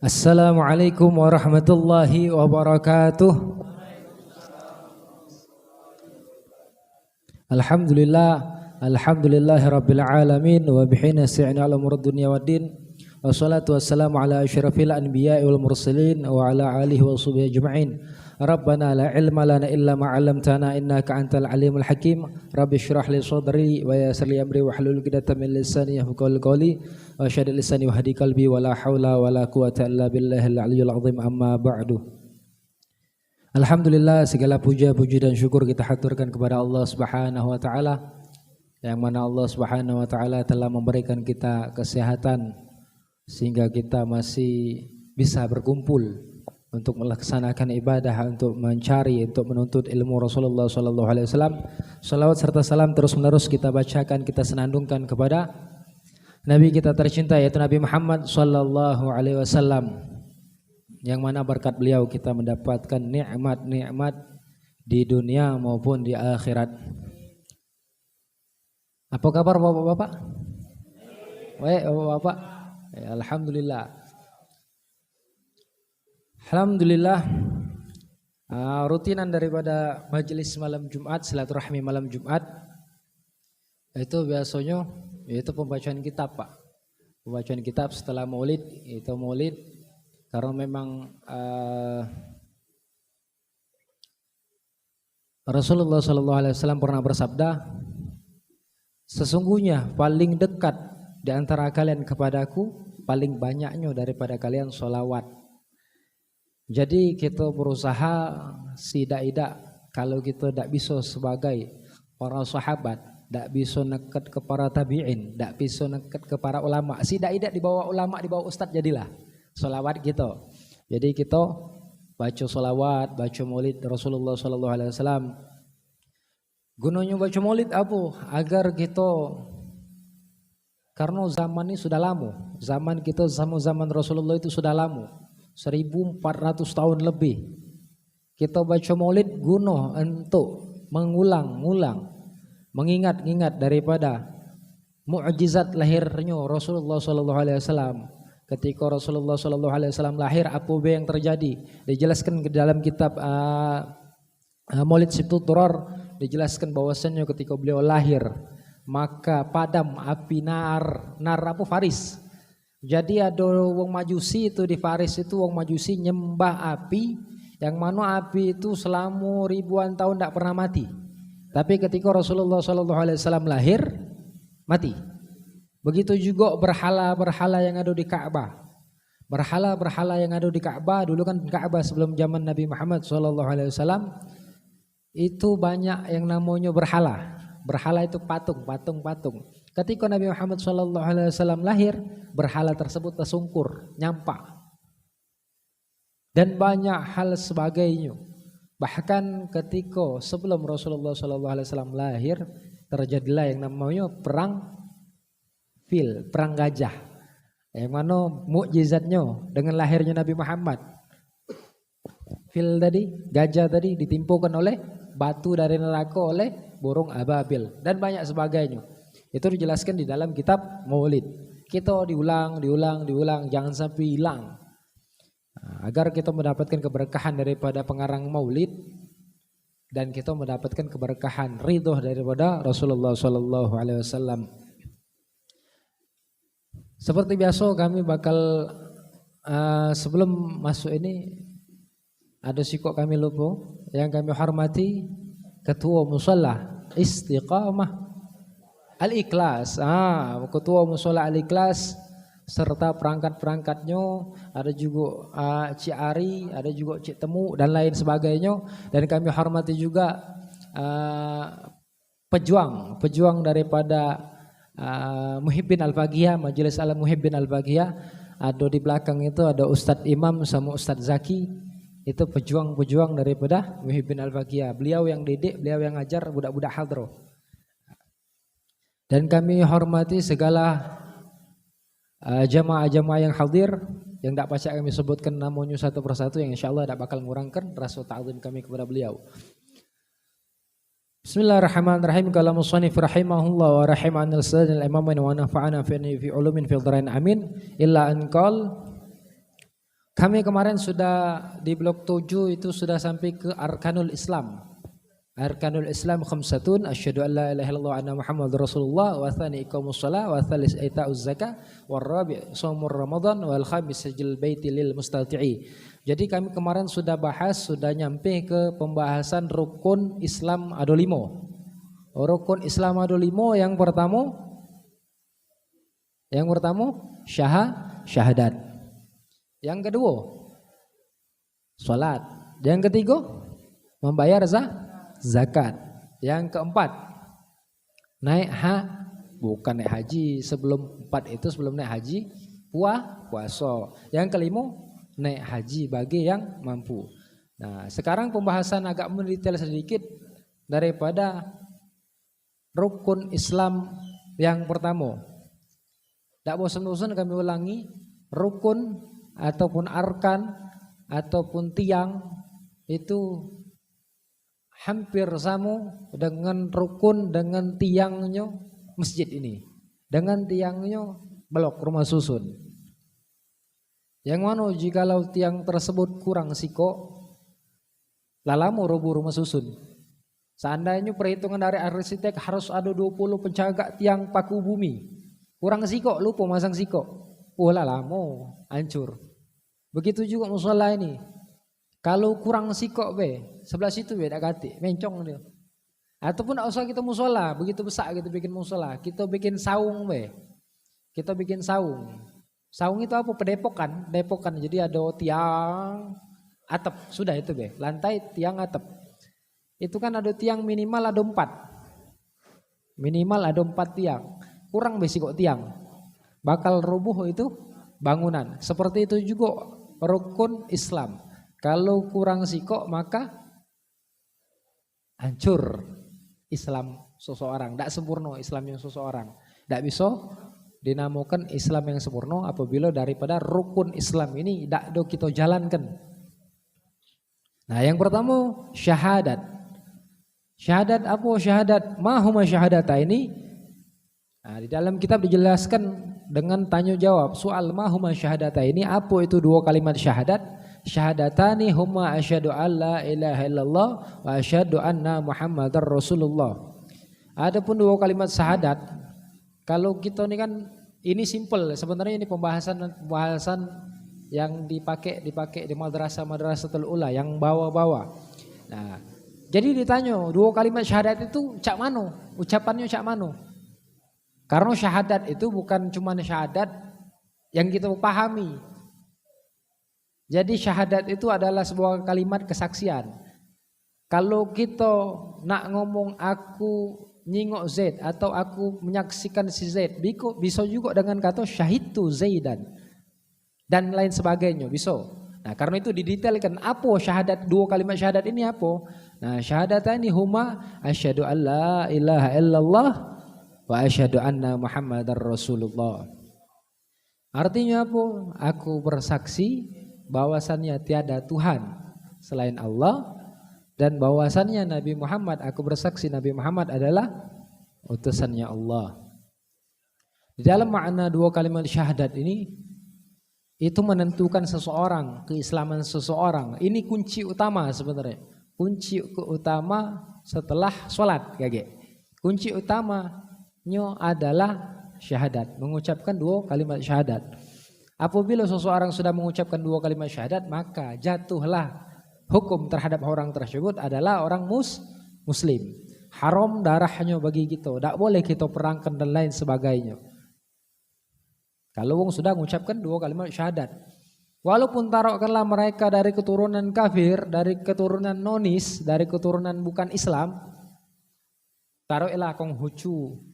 Assalamualaikum warahmatullahi wabarakatuh. Alhamdulillahi rabbil alamin wa bihi nasta'inu ala umuri dunya waddin. Wassalatu wassalamu ala asyrafil anbiya'i wal mursalin wa ala alihi wa sahbihi ajma'in. Rabbana la ilma lana illa ma 'allamtana innaka antal alimul hakim. Rabbi shrah li sadri wa yassir li amri wahlul 'uqdatam min lisani yafqahu qawli wa syaddid lisani wa hadi qalbi wa la haula wa la quwwata illa billahil aliyyil azim amma ba'du. Alhamdulillah, segala puja puji dan syukur kita haturkan kepada Allah Subhanahu wa taala, yang mana Allah Subhanahu wa taala telah memberikan kita kesehatan sehingga kita masih bisa berkumpul untuk melaksanakan ibadah, untuk mencari, untuk menuntut ilmu Rasulullah sallallahu alaihi wasallam. Salawat serta salam terus-menerus kita bacakan, kita senandungkan kepada Nabi kita tercinta, yaitu Nabi Muhammad sallallahu alaihi wasallam, yang mana berkat beliau kita mendapatkan nikmat-nikmat di dunia maupun di akhirat. Apa kabar Bapak-bapak? Baik, Bapak-bapak. Ya, alhamdulillah. Alhamdulillah, rutinan daripada majelis malam Jumat, silaturahmi malam Jumat, itu biasanya yaitu pembacaan kitab, Pak. Pembacaan kitab setelah maulid, itu maulid karena memang Rasulullah SAW pernah bersabda, sesungguhnya paling dekat di antara kalian kepadaku, paling banyaknya daripada kalian sholawat. Jadi kita berusaha tidak kalau kita tidak bisa sebagai para sahabat, tidak bisa nekat ke para tabi'in, tidak bisa nekat ke para ulama, tidak di bawah ulama, di bawah ustadz jadilah sholawat gitu. Jadi kita baca sholawat, baca maulid Rasulullah SAW. Gunanya baca maulid apa? Agar kita, karena zaman ini sudah lama, zaman kita sama zaman Rasulullah itu sudah lama, 1400 tahun lebih. Kita baca maulid guna untuk mengulang-ulang, mengingat-ingat daripada mukjizat lahirnya Rasulullah SAW. Ketika Rasulullah SAW lahir, apa yang terjadi? Dijelaskan di dalam kitab Maulid Sibtu Duror, dijelaskan bahwasannya ketika beliau lahir, maka padam api nar apa Faris. Jadi ada wong Majusi itu di Faris, itu wong Majusi nyembah api, yang mana api itu selama ribuan tahun tidak pernah mati. Tapi ketika Rasulullah SAW lahir, mati. Begitu juga berhala-berhala yang ada di Ka'bah. Berhala-berhala yang ada di Ka'bah, dulu kan Ka'bah sebelum zaman Nabi Muhammad SAW, itu banyak yang namanya berhala. Berhala itu patung. Ketika Nabi Muhammad SAW lahir, berhala tersebut tersungkur, nyampak. Dan banyak hal sebagainya. Bahkan ketika sebelum Rasulullah SAW lahir, terjadilah yang namanya perang gajah. Yang mana mukjizatnya dengan lahirnya Nabi Muhammad. Gajah tadi ditimpukan oleh batu dari neraka oleh burung ababil dan banyak sebagainya. Itu dijelaskan di dalam kitab Maulid. Kita diulang, jangan sampai hilang. Agar kita mendapatkan keberkahan daripada pengarang Maulid dan kita mendapatkan keberkahan ridho daripada Rasulullah SAW. Seperti biasa kami bakal sebelum masuk ini ada sikok kami lupa yang kami hormati Ketua Musalla Istiqamah Al-Ikhlas. Ketua Musalla Al-Ikhlas serta perangkat-perangkatnya, ada juga Cik Ari, ada juga Cik Temu dan lain sebagainya. Dan kami hormati juga pejuang daripada Muhibbin Al-Bagiyah, Majelis Al-Muhibbin Al-Bagiyah. Ada di belakang itu ada Ustadz Imam sama Ustadz Zaki. Itu pejuang-pejuang daripada Muhibbin Al-Bagiyah. Beliau yang didik, beliau yang ngajar budak-budak hadroh. Dan kami hormati segala jamaah-jamaah yang hadir, yang tidak pasti kami sebutkan namanya satu persatu, yang insyaAllah tidak bakal mengurangkan rasa ta'zim kami kepada beliau. Bismillahirrahmanirrahim. Qala musannif rahimahullah wa rahimanal sadil imamin wa nafa'ana fi ulumin fil dharain amin illa an qal Kami kemarin sudah di blok 7 itu sudah sampai ke Arkanul Islam. Arkanul Islam khamsatun, asyhadu an la ilaha illallah anna Muhammadar Rasulullah, wa tsani iqamus shalah, wa tsalis ita'uz zakah, wa rabi' shaumur ramadan, wal khamis hajjul baiti lil mustati'i. Jadi kami kemarin sudah bahas, sudah nyampe ke pembahasan rukun Islam ada 5. Rukun Islam ada 5, yang pertama syahadat. Yang kedua salat. Yang ketiga membayar zakat. Yang keempat naik haji. Sebelum 4 itu sebelum naik haji puasa. Yang kelima naik haji bagi yang mampu. Nah, sekarang pembahasan agak mendetail sedikit daripada rukun Islam yang pertama. Tidak bosan-bosan kami ulangi, rukun ataupun arkan ataupun tiang itu hampir sama dengan rukun dengan tiangnya masjid ini, dengan tiangnya blok rumah susun. Yang mana jikalau tiang tersebut kurang siko, lalamu roboh rumah susun. Seandainya perhitungan dari arsitek harus ada 20 penjaga tiang paku bumi, kurang siko, lupa masang siko, lalamu hancur. Begitu juga musola ini. Kalau kurang sikok sebelah situ dak gati, mencong dia. Ataupun tak usah kita musola, begitu besar kita bikin musola, kita bikin saung Kita bikin saung. Saung itu apa? Depokan. Jadi ada tiang atap, sudah itu lantai tiang atap. Itu kan ada tiang minimal ada 4. Minimal ada 4 tiang. Kurang sikok tiang. Bakal rubuh itu bangunan. Seperti itu juga rukun Islam. Kalau kurang sikok maka hancur Islam seseorang. Tidak sempurna Islam yang seseorang. Tidak bisa dinamakan Islam yang sempurna apabila daripada rukun Islam ini tidak kita jalankan. Nah, yang pertama syahadat. Syahadat apa? Syahadat mahuma syahadata ini. Nah, di dalam kitab dijelaskan dengan tanya jawab soal mahuma syahadata ini, apa itu 2 kalimat syahadat? Syahadatani huma asyhadu alla ilaha illallah wa asyhadu anna Muhammadar Rasulullah. Adapun 2 kalimat syahadat, kalau kita ini kan ini simple sebenarnya, ini pembahasan yang dipakai di madrasah-madrasatul ula yang bawa-bawa. Nah, jadi ditanya 2 kalimat syahadat itu cak mano? Ucapannya cak mano? Karena syahadat itu bukan cuma syahadat yang kita pahami. Jadi syahadat itu adalah sebuah kalimat kesaksian. Kalau kita nak ngomong aku nyingok Zaid atau aku menyaksikan si Zaid, bisa juga dengan kata syahidtu Zaidan dan lain sebagainya, bisa. Nah, karena itu didetailkan apa syahadat, 2 kalimat syahadat ini apa? Nah, syahadatani huma asyhadu alla ilaha illallah wa asyhadu anna Muhammadar Rasulullah. Artinya apa? Aku bersaksi bahwasannya tiada Tuhan selain Allah dan bahwasannya Nabi Muhammad, aku bersaksi Nabi Muhammad adalah utusannya Allah. Di dalam makna 2 kalimat syahadat ini itu menentukan seseorang, keislaman seseorang. Ini kunci utama sebenarnya. Kunci utama setelah sholat Kunci utama adalah syahadat, mengucapkan 2 kalimat syahadat. Apabila seseorang sudah mengucapkan 2 kalimat syahadat, maka jatuhlah hukum terhadap orang tersebut adalah orang muslim. Haram darahnya bagi kita, tidak boleh kita perangkan dan lain sebagainya. Kalau orang sudah mengucapkan 2 kalimat syahadat, walaupun taruhkanlah mereka dari keturunan kafir, dari keturunan nonis, dari keturunan bukan Islam, taruhlah Konghucu,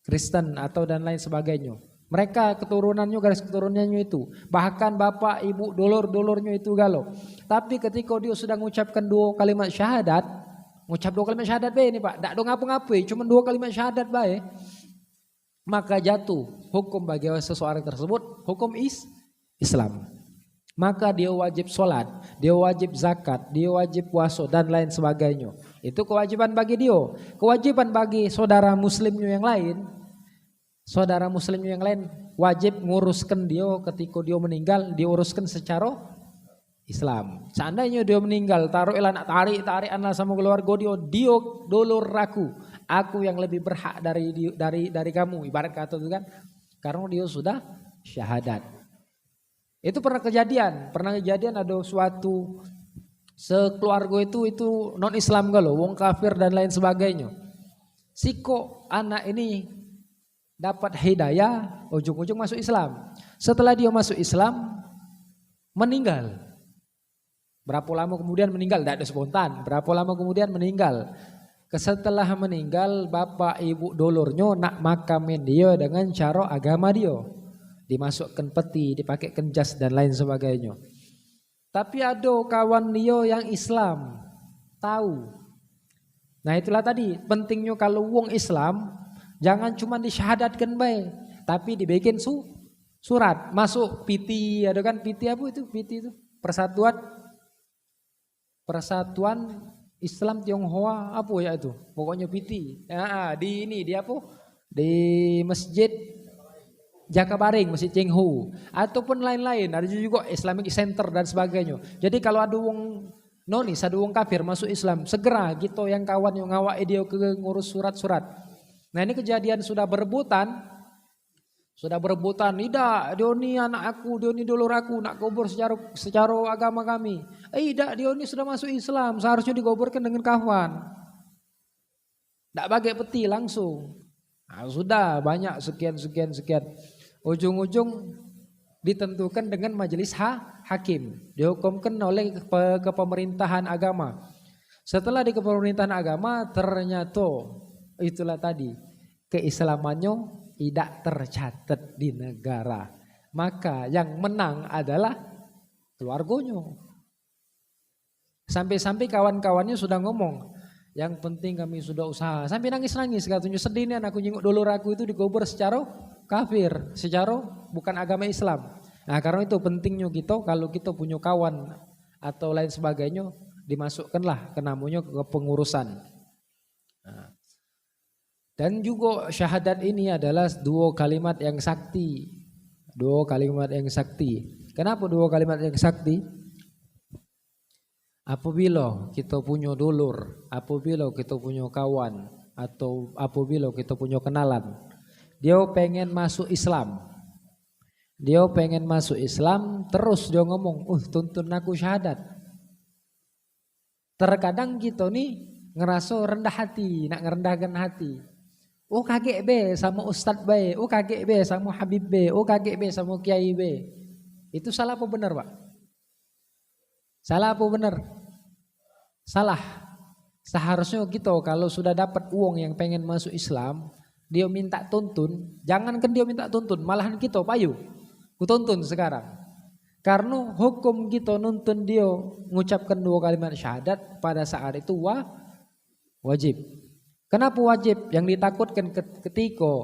Kristen atau dan lain sebagainya. Mereka keturunannya, garis keturunannya itu, bahkan bapak, ibu, dulur-dulurnya itu galau. Tapi ketika dia sudah mengucapkan 2 kalimat syahadat, mengucap 2 kalimat syahadat ini Pak, tidak ada ngapa-ngapa, cuma 2 kalimat syahadat baik, maka jatuh hukum bagi seseorang tersebut, hukum Islam. Maka dia wajib sholat, dia wajib zakat, dia wajib puasa dan lain sebagainya. Itu kewajiban bagi dia. Kewajiban bagi saudara muslimnya yang lain, wajib nguruskan dia ketika dia meninggal, diuruskan secara Islam. Seandainya dia meninggal, taruhlah nak tarik anak sama keluarga dia dulur aku yang lebih berhak dari kamu, ibarat kata itu kan, karena dia sudah syahadat. Itu pernah kejadian ada suatu sekeluarga itu non Islam kalau wong kafir dan lain sebagainya. Siko anak ini dapat hidayah, ujung-ujung masuk Islam. Setelah dia masuk Islam, meninggal. Berapa lama kemudian meninggal? Tidak ada spontan. Berapa lama kemudian meninggal? Setelah meninggal, bapak ibu dulurnya nak makamin dia dengan cara agama dia. Dimasukkan peti, dipakaikan jas dan lain sebagainya. Tapi ada kawan dia yang Islam, tahu. Nah itulah tadi pentingnya kalau wong Islam jangan cuma disyahadatkan baik, tapi dibikin surat masuk piti, ada kan piti apa itu? Piti itu Persatuan Islam Tionghoa apa ya itu? Pokoknya piti. Nah, di apa? Di Masjid Jakabaring, Masjid Cengho, ataupun lain-lain. Ada juga Islamic Center dan sebagainya. Jadi kalau ada wong nonis, ada wong kafir masuk Islam, segera gitu yang kawan yang ngawak dia ke ngurus surat-surat. Nah ini kejadian sudah berebutan, tidak, dia ini anak aku, dia ini dulur aku, nak kubur secara agama kami. Tidak, dia ini sudah masuk Islam, seharusnya dikuburkan dengan kafan. Tidak pakai peti langsung. Nah, sudah banyak sekian. Ujung-ujung ditentukan dengan majelis hakim, dihukumkan oleh ke pemerintahan agama. Setelah di pemerintahan agama ternyata itulah tadi keislamannya tidak tercatat di negara. Maka yang menang adalah keluarganya. Sampai-sampai kawan-kawannya sudah ngomong, yang penting kami sudah usaha. Sampai nangis-nangis katanya, sedih nih aku nyenguk dulur aku itu dikubur secara kafir, secara bukan agama Islam. Nah karena itu pentingnya kita kalau kita punya kawan atau lain sebagainya dimasukkanlah ke namanya ke pengurusan. Nah. Dan juga syahadat ini adalah dua kalimat yang sakti. Kenapa dua kalimat yang sakti? Apabila kita punya dulur, apabila kita punya kawan, atau apabila kita punya kenalan, dia pengen masuk Islam. Terus dia ngomong, tuntun aku syahadat. Terkadang kita nih ngerasa rendah hati, nak ngerendahkan hati. Kaget be sama ustadz be, kaget be sama habib be, kaget be sama kiai be. Itu salah apa benar, Pak? Salah apa benar? Salah. Seharusnya kita kalau sudah dapat uang yang pengen masuk Islam, dia minta tuntun, jangankan dia minta tuntun, malahan kita payu. Ku tuntun sekarang. Karena hukum kita nuntun dia mengucapkan dua kalimat syahadat pada saat itu wajib. Kenapa wajib? Yang ditakutkan ketika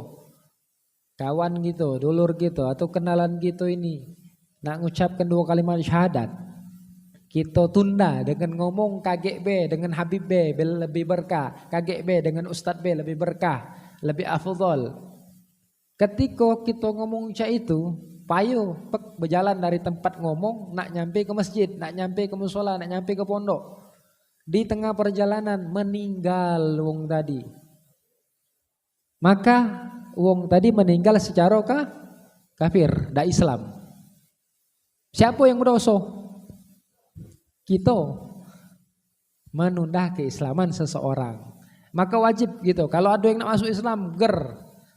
kawan gitu, dulur gitu atau kenalan gitu ini nak mengucapkan dua kalimat syahadat, kita tunda dengan ngomong KGB dengan Habib B lebih berkah, KGB dengan Ustadz B lebih berkah, lebih afdol. Ketika kita ngomong itu, payu berjalan dari tempat ngomong nak nyampe ke masjid, nak nyampe ke musola, nak nyampe ke pondok. Di tengah perjalanan meninggal wong tadi. Maka wong tadi meninggal secara kafir, dak Islam. Siapa yang berdosa? Kita menunda keislaman seseorang. Maka wajib gitu. Kalau ada yang nak masuk Islam,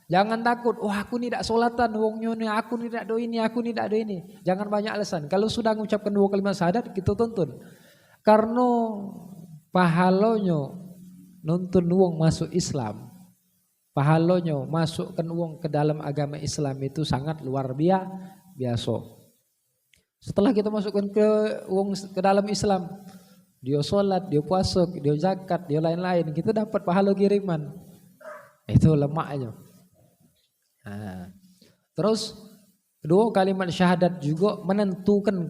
jangan takut. Aku ni tak solatan wongnya ni, aku ni tak do ini, aku ni tak do ini. Jangan banyak alasan. Kalau sudah mengucapkan dua kalimat syahadat, kita tuntun. Karena pahalanya nuntun wong masuk Islam, pahalanya masukkan wong ke dalam agama Islam itu sangat luar biasa. Setelah kita masukkan ke wong ke dalam Islam, dia sholat, dia puasa, dia zakat, dia lain-lain, kita dapat pahala kiriman. Itu lemaknya. Nah, terus kedua kalimat syahadat juga menentukan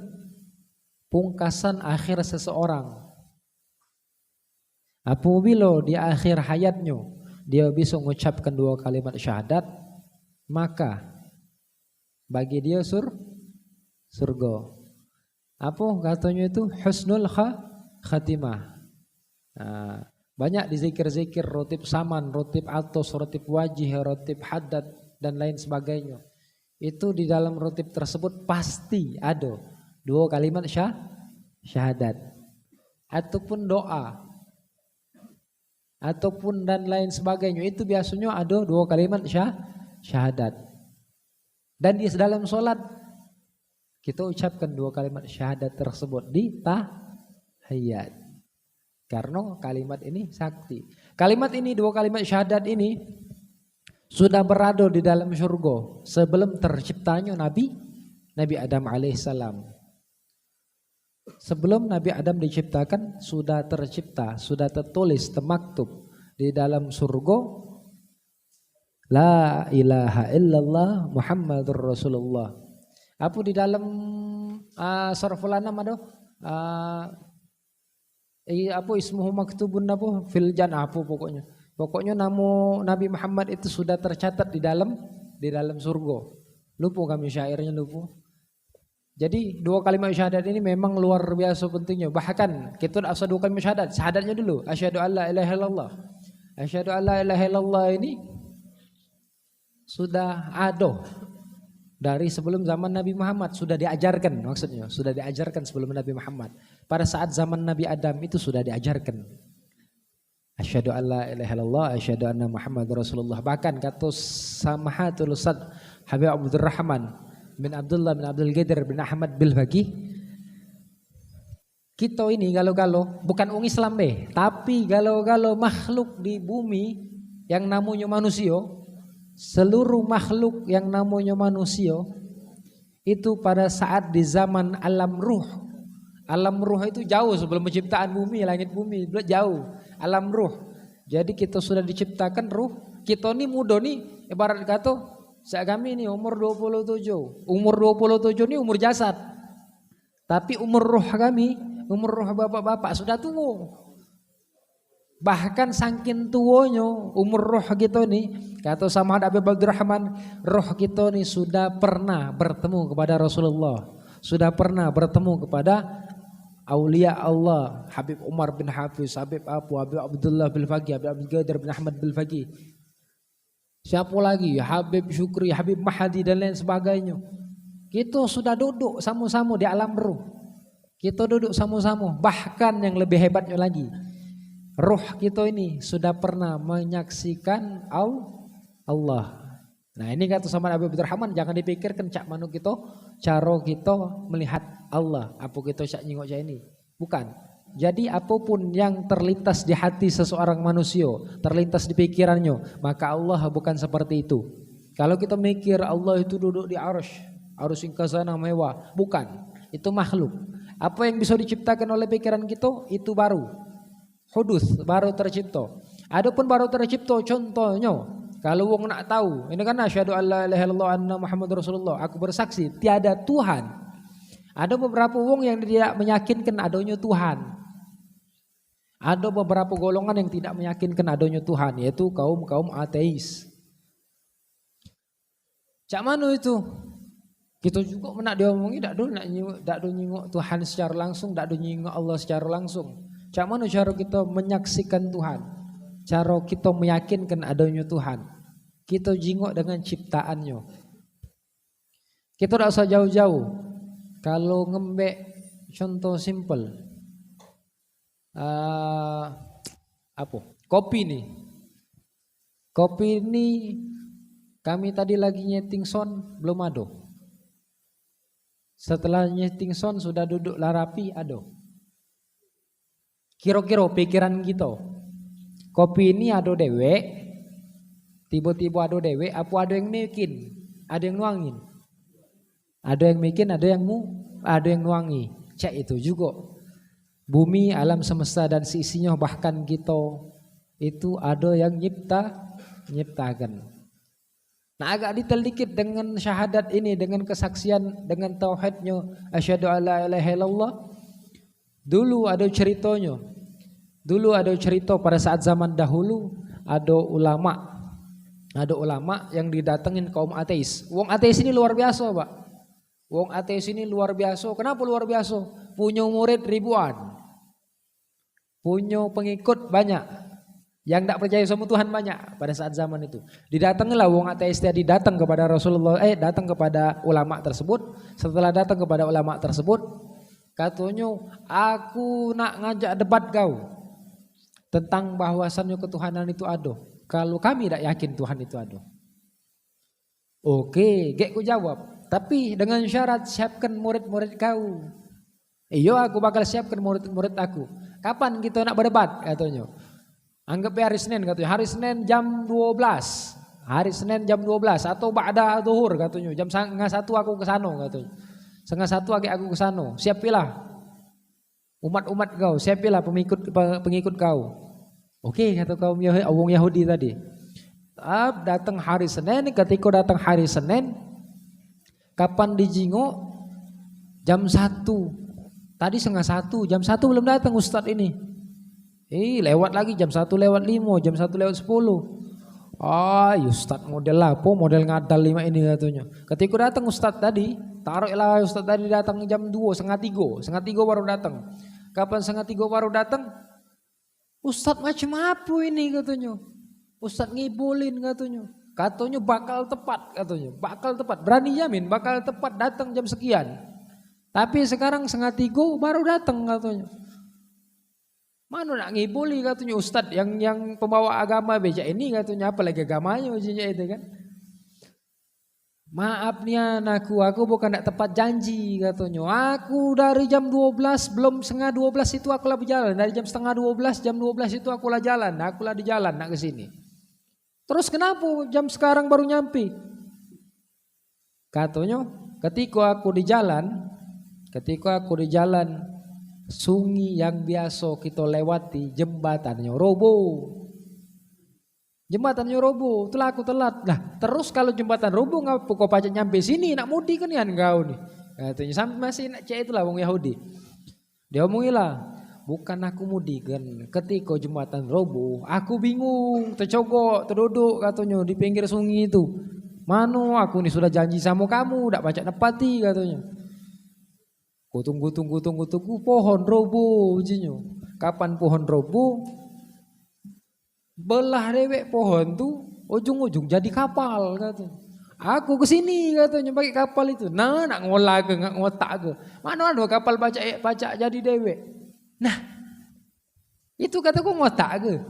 pungkasan akhir seseorang. Apabila di akhir hayatnya dia bisa mengucapkan dua kalimat syahadat, maka bagi dia surga. Apa katanya itu husnul khatimah. Nah, banyak di zikir-zikir rotib saman, rotib atos, rotib wajih, rotib haddad dan lain sebagainya. Itu di dalam rotib tersebut pasti ada 2 kalimat syahadat ataupun doa ataupun dan lain sebagainya. Itu biasanya ada 2 kalimat syahadat. Dan di dalam sholat kita ucapkan 2 kalimat syahadat tersebut di tahiyat. Karena kalimat ini sakti. Kalimat ini 2 kalimat syahadat ini sudah berada di dalam surga sebelum terciptanya Nabi Adam alaihissalam. Sebelum Nabi Adam diciptakan sudah tercipta, sudah tertulis, termaktub di dalam surga La ilaha illallah Muhammadur Rasulullah. Apa di dalam surah Al-An'am ada? Apa ismuhu maktubun apa fil jannah apa pokoknya. Pokoknya nama Nabi Muhammad itu sudah tercatat di dalam surga. Lupa kami syairnya lupa. Jadi 2 kalimat syahadat ini memang luar biasa pentingnya. Bahkan kita asal 2 kalimat syahadat, syahadatnya dulu. Asyhadu alla ilaha illallah. Asyhadu alla ilaha illallah ini sudah ada dari sebelum zaman Nabi Muhammad, sudah diajarkan maksudnya, sudah diajarkan sebelum Nabi Muhammad. Pada saat zaman Nabi Adam itu sudah diajarkan. Asyhadu alla ilaha illallah, asyhadu anna Muhammadar Rasulullah. Bahkan kata Samahatul Ustaz Habib Abdurrahman bin Abdullah bin Abdul Qadir bin Ahmad Bilfaqih, kita ini galau-galau bukan orang Islam tapi galau-galau makhluk di bumi yang namanya manusia. Seluruh makhluk yang namanya manusia itu pada saat di zaman alam ruh. Alam ruh itu jauh sebelum penciptaan bumi, langit bumi, jauh. Alam ruh. Jadi kita sudah diciptakan ruh. Kita ini muda nih, ibarat kata saat kami ini umur 27. Umur 27 ini umur jasad. Tapi umur roh kami, umur roh bapak-bapak sudah tua. Bahkan saking tuanya umur roh kita nih, kata sama Habib Abdurrahman, roh kita nih sudah pernah bertemu kepada Rasulullah, sudah pernah bertemu kepada aulia Allah, Habib Umar bin Hafiz, Habib Habib Abdullah Bilfaqih, Habib Abdul Qadir bin Ahmad Bilfaqih. Siapa lagi? Habib Syukri, Habib Mahdi dan lain sebagainya. Kita sudah duduk sama-sama di alam roh. Kita duduk sama-sama, bahkan yang lebih hebatnya lagi. Roh kita ini sudah pernah menyaksikan Allah. Nah ini kata sama Nabi Abdurrahman, jangan dipikirkan cak manu kita, cara kita melihat Allah. Apa kita cak nyingok cak ini? Bukan. Jadi apapun yang terlintas di hati seseorang manusia, terlintas di pikirannya, maka Allah bukan seperti itu. Kalau kita mikir Allah itu duduk di arsh yang khazanah mewah, bukan. Itu makhluk. Apa yang bisa diciptakan oleh pikiran kita, itu baru. Hudus, baru tercipta. Adapun baru tercipta contohnya, kalau wong nak tahu, ini kan asyhadu alla ilaha illallah anna Muhammadar Rasulullah, aku bersaksi tiada Tuhan. Ada beberapa wong yang tidak meyakinkan adanya Tuhan. Ada beberapa golongan yang tidak meyakinkan adanya Tuhan, yaitu kaum ateis. Cak mana itu? Kita juga nak diomongi dak do nyingok Tuhan secara langsung, dak do nyingok Allah secara langsung. Cak mana cara kita menyaksikan Tuhan? Cara kita meyakinkan adanya Tuhan. Kita jingok dengan ciptaannya. Kita tidak usah jauh-jauh. Kalau ngembek contoh simple. Kopi nih. Kopi ini kami tadi lagi nyeting sound belum ada. Setelah nyeting sound sudah duduk larapi ada. Kira-kira pikiran kita, kopi ini ada dewe, tiba-tiba ada dewe, apa ada yang bikin, ada yang nuangin, ada yang bikin, ada yang nuangi. Cek itu juga. Bumi, alam semesta dan seisinya, bahkan kita itu ada yang nyiptakan. Nah agak detail dikit dengan syahadat ini, dengan kesaksian, dengan tauhidnya, asyhadu alla ilaha illallah. Dulu ada ceritanya. Dulu ada cerita pada saat zaman dahulu ada ulama yang didatengin kaum ateis. Wong ateis ini luar biasa, Pak. Wong ateis ini luar biasa. Kenapa luar biasa? Punya murid ribuan. Punya pengikut banyak. Yang tidak percaya sama Tuhan banyak pada saat zaman itu. Didatangilah wong ateis tadi datang kepada Rasulullah, datang kepada ulama tersebut. Setelah datang kepada ulama tersebut, katanya, aku nak ngajak debat kau tentang bahwasannya ketuhanan itu ada. Kalau kami tidak yakin Tuhan itu ada. Oke, gek ku jawab. Tapi dengan syarat siapkan murid-murid kau. Iya, aku bakal siapkan murid-murid aku. Kapan kita nak berdebat katanya? Anggap hari Senin katanya. Hari Senin jam 12. Hari Senin jam 12 atau ba'da zuhur katanya. Jam 1:30 aku ke sana katanya. 1:30 aku ke sana. Siapilah umat-umat kau, siapilah pengikut kau. Oke, kata kaum wong Yahudi tadi. Datang hari Senin, ketika datang hari Senin, kapan dijingok? Jam 1. Tadi 1:30, jam 1 belum datang Ustadz ini. Lewat lagi jam 1:05, jam 1:10. Ustadz model apa? Model ngadal 5 ini katanya. Ketika datang Ustadz tadi, taruhlah Ustadz tadi datang jam 2, 2:30. 2:30 baru datang. Kapan 2:30 baru datang? Ustadz macam apa ini katanya. Ustadz ngibulin katanya. Katanya bakal tepat katanya. Bakal tepat. Berani jamin bakal tepat datang jam sekian. Tapi sekarang 2:30 baru datang katanya. Mana nak ngibuli katanya Ustadz yang pembawa agama beja ini katanya, apalagi agamanya ujinya itu kan. Maaf nih anakku, aku bukan tidak tepat janji katanya. Aku dari jam 12 belum 11:30 itu aku lah berjalan. Dari jam 11:30 jam 12 itu aku lah jalan. Aku lah di jalan nak ke sini. Terus kenapa jam sekarang baru nyampe? Katanya ketika aku di jalan sungai yang biasa kita lewati jembatannya roboh. Jembatannya roboh, itulah aku telat. Nah, terus kalau jembatan roboh ngapa kau pacak nyampe sini nak mudik kan ya engkau nih. Katanya sampai masih nak cek itulah wong Yahudi. Dia omongilah, bukan aku mudik kan. Ketika jembatan roboh, aku bingung, tercogok, terduduk katanya di pinggir sungai itu. Mano aku nih sudah janji sama kamu, tak pacak nepati katanya. Ku tunggu pohon roboh ujinya. Kapan pohon roboh? Belah dewek pohon tuh ujung-ujung jadi kapal katanya. Aku kesini katanya pakai kapal itu. Nah nak ngolah ke nak ngotak ke. Mana ada kapal pacak jadi dewek. Nah itu kataku ngotak ke.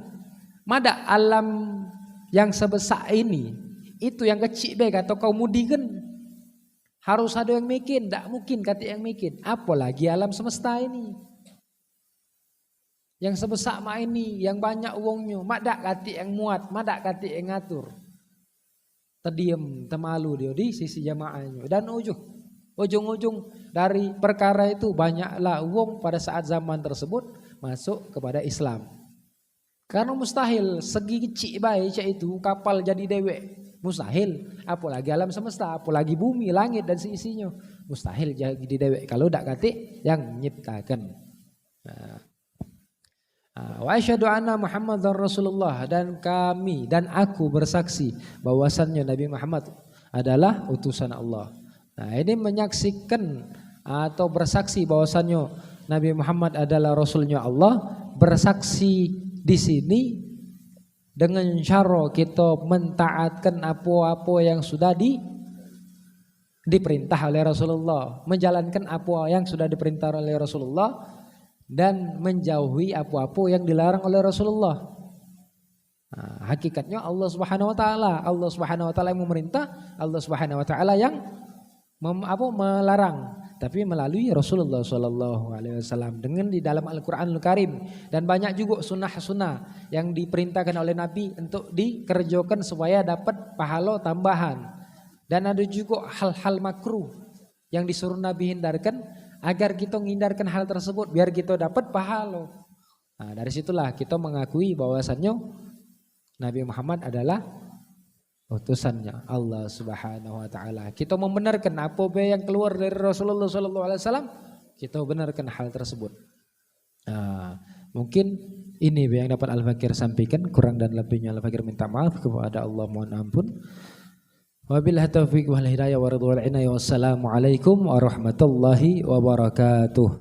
Mada alam yang sebesar ini itu yang kecil be kata kau mudikan. Harus ada yang bikin, tidak mungkin kata yang bikin. Apalagi alam semesta ini. Yang sebesar mak ini, yang banyak uangnya. Mak dak kata yang muat, mak dak kata yang ngatur. Terdiam, termalu dia di sisi jamaahnya. Dan ujung-ujung dari perkara itu banyaklah uang pada saat zaman tersebut masuk kepada Islam. Karena mustahil segi kecil baik itu kapal jadi dewek. Mustahil, apalagi alam semesta, apalagi bumi, langit dan seisinya. Mustahil jadi dewek kalau tidak kata yang menciptakan. Wa asyhadu anna Muhammadar Rasulullah, dan kami dan aku bersaksi bahwasannya Nabi Muhammad adalah utusan Allah. Nah, ini menyaksikan atau bersaksi bahwasannya Nabi Muhammad adalah Rasulnya Allah, bersaksi di sini dengan cara kita mentaatkan apa-apa yang sudah diperintah oleh Rasulullah, menjalankan apa yang sudah diperintah oleh Rasulullah dan menjauhi apa-apa yang dilarang oleh Rasulullah. Nah, hakikatnya Allah Subhanahu wa taala yang memerintah, Allah Subhanahu wa taala yang melarang, tapi melalui Rasulullah SAW dengan di dalam Al-Quranul Karim. Dan banyak juga sunnah-sunnah yang diperintahkan oleh Nabi untuk dikerjakan supaya dapat pahala tambahan. Dan ada juga hal-hal makruh yang disuruh Nabi hindarkan agar kita menghindarkan hal tersebut biar kita dapat pahala. Nah, dari situlah kita mengakui bahwasannya Nabi Muhammad adalah utusannya Allah Subhanahu wa taala. Kita membenarkan apa yang keluar dari Rasulullah SAW, kita benarkan hal tersebut. Nah, mungkin ini yang dapat Al-Fakir sampaikan, kurang dan lebihnya Al-Fakir minta maaf kepada Allah, mohon ampun. Wabillahi taufiq wal hidayah wa ridwal inayah. Wassalamualaikum warahmatullahi wabarakatuh.